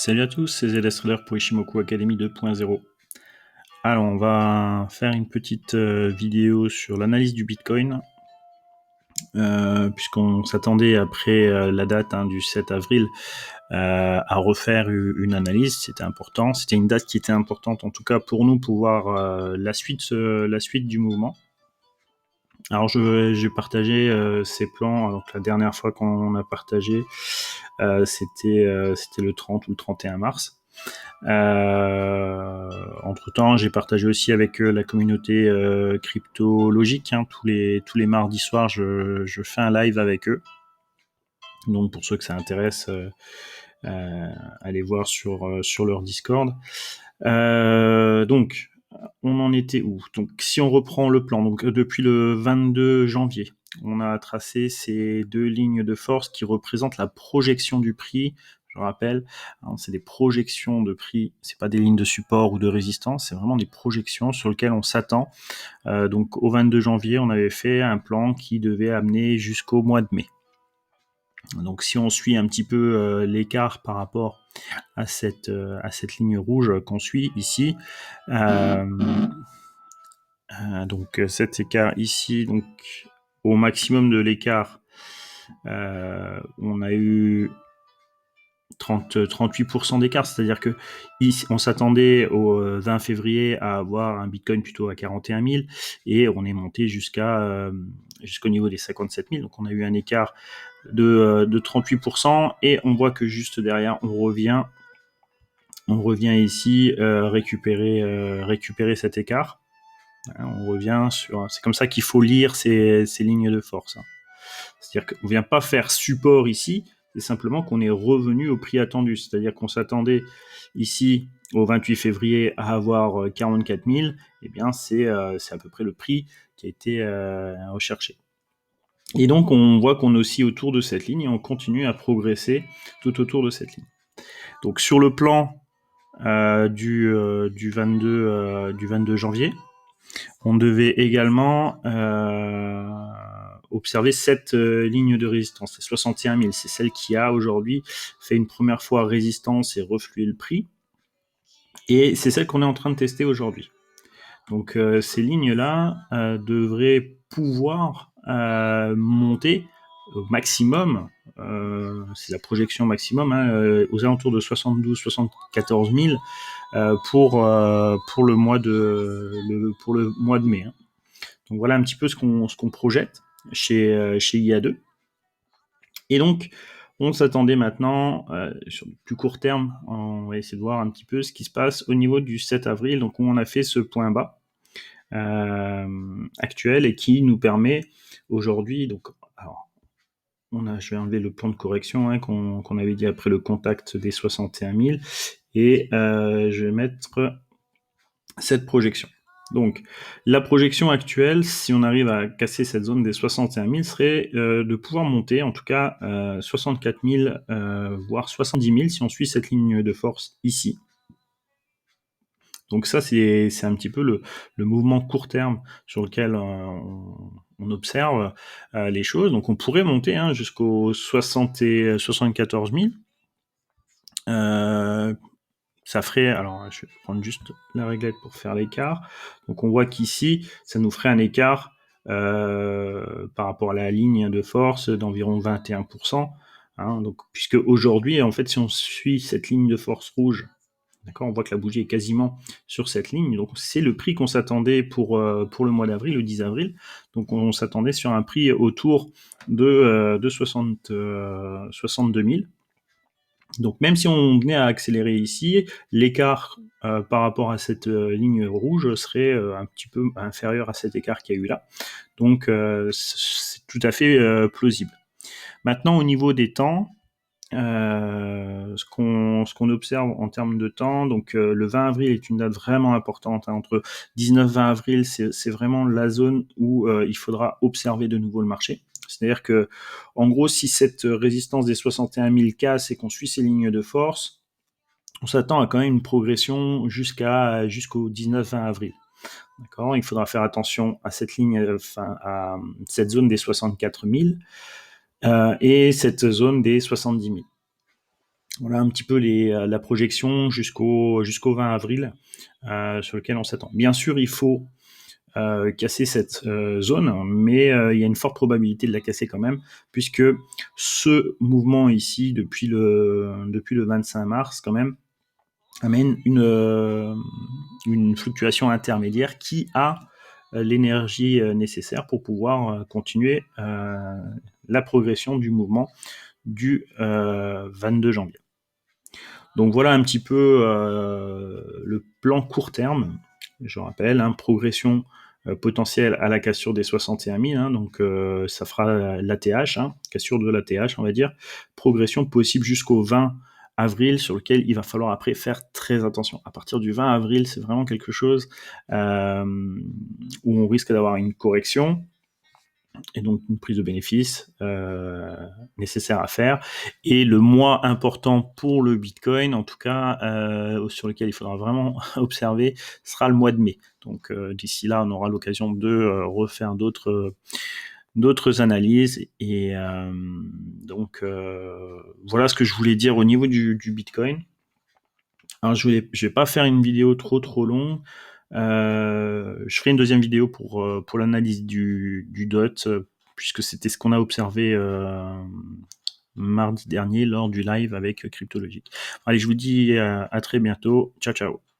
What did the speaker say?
Salut à tous, c'est ZS Trader pour Ishimoku Academy 2.0. Alors, on va faire une petite vidéo sur l'analyse du Bitcoin, puisqu'on s'attendait après la date du 7 avril à refaire une analyse. C'était important, c'était une date qui était importante en tout cas pour nous pour voir la suite du mouvement. Alors j'ai partagé ces plans. Alors que la dernière fois qu'on a partagé, c'était le 30 ou le 31 mars. Entre-temps, j'ai partagé aussi avec la communauté cryptologique. Tous les mardis soirs, je fais un live avec eux. Donc pour ceux que ça intéresse, allez voir sur leur Discord. Donc, on en était où? Donc, si on reprend le plan, donc depuis le 22 janvier, on a tracé ces deux lignes de force qui représentent la projection du prix. Je rappelle, c'est des projections de prix, c'est pas des lignes de support ou de résistance, c'est vraiment des projections sur lesquelles on s'attend. Donc, au 22 janvier, on avait fait un plan qui devait amener jusqu'au mois de mai. Donc, si on suit un petit peu l'écart par rapport à cette ligne rouge qu'on suit ici, donc cet écart ici, donc au maximum de l'écart, on a eu 38% d'écart, c'est-à-dire que ici, on s'attendait au 20 février à avoir un Bitcoin plutôt à 41 000 et on est monté jusqu'au niveau des 57 000. Donc on a eu un écart de 38% et on voit que juste derrière, on revient ici récupérer cet écart. On revient sur. C'est comme ça qu'il faut lire ces lignes de force. C'est-à-dire qu'on ne vient pas faire support ici, c'est simplement qu'on est revenu au prix attendu. C'est-à-dire qu'on s'attendait ici au 28 février à avoir 44 000, et bien c'est à peu près le prix qui a été recherché. Et donc on voit qu'on est aussi autour de cette ligne et on continue à progresser tout autour de cette ligne. Donc sur le plan du 22 janvier, on devait également observer cette ligne de résistance, les 61 000. C'est celle qui a aujourd'hui fait une première fois résistance et reflué le prix. Et c'est celle qu'on est en train de tester aujourd'hui. Donc ces lignes-là devraient pouvoir monter au maximum, c'est la projection maximum, aux alentours de 72-74 000 pour le mois de mai. Donc voilà un petit peu ce qu'on projette chez IA2. Et donc on s'attendait maintenant sur le plus court terme, on va essayer de voir un petit peu ce qui se passe au niveau du 7 avril, donc où on a fait ce point bas actuel et qui nous permet aujourd'hui, donc alors je vais enlever le plan de correction qu'on avait dit après le contact des 61 000 et je vais mettre cette projection. Donc, la projection actuelle, si on arrive à casser cette zone des 61 000, serait de pouvoir monter, en tout cas 64 000, voire 70 000, si on suit cette ligne de force ici. Donc ça, c'est un petit peu le mouvement court terme sur lequel on observe les choses. Donc on pourrait monter jusqu'aux 74 000. Ça ferait, alors je vais prendre juste la réglette pour faire l'écart. Donc on voit qu'ici, ça nous ferait un écart par rapport à la ligne de force d'environ 21%. Donc, puisque aujourd'hui, en fait, si on suit cette ligne de force rouge, d'accord, on voit que la bougie est quasiment sur cette ligne. Donc c'est le prix qu'on s'attendait pour le mois d'avril, le 10 avril. Donc on s'attendait sur un prix autour de 62 000. Donc même si on venait à accélérer ici, l'écart par rapport à cette ligne rouge serait un petit peu inférieur à cet écart qu'il y a eu là. Donc c'est tout à fait plausible. Maintenant au niveau des temps, ce qu'on observe en termes de temps, donc le 20 avril est une date vraiment importante. Entre 19-20 avril, c'est vraiment la zone où il faudra observer de nouveau le marché. C'est-à-dire que, en gros, si cette résistance des 61 000 casse et qu'on suit ces lignes de force, on s'attend à quand même une progression jusqu'au 19-20 avril. D'accord, il faudra faire attention à cette ligne, à cette zone des 64 000 et cette zone des 70 000. Voilà un petit peu la projection jusqu'au 20 avril sur lequel on s'attend. Bien sûr, il faut casser cette zone, mais il y a une forte probabilité de la casser quand même, puisque ce mouvement ici, depuis le 25 mars, quand même, amène une fluctuation intermédiaire qui a l'énergie nécessaire pour pouvoir continuer la progression du mouvement du 22 janvier. Donc voilà un petit peu le plan court terme. Je rappelle, hein, progression potentielle à la cassure des 61 000, hein, donc ça fera l'ATH, hein, cassure de l'ATH, on va dire. Progression possible jusqu'au 20 avril, sur lequel il va falloir après faire très attention. À partir du 20 avril, c'est vraiment quelque chose où on risque d'avoir une correction, et donc une prise de bénéfice nécessaire à faire. Et le mois important pour le Bitcoin, en tout cas, sur lequel il faudra vraiment observer, sera le mois de mai. Donc d'ici là, on aura l'occasion de refaire d'autres analyses. Et donc voilà ce que je voulais dire au niveau du Bitcoin. Alors je vais pas faire une vidéo trop longue. Je ferai une deuxième vidéo pour l'analyse du DOT, puisque c'était ce qu'on a observé mardi dernier lors du live avec Cryptologic. Allez, je vous dis à très bientôt. Ciao, ciao.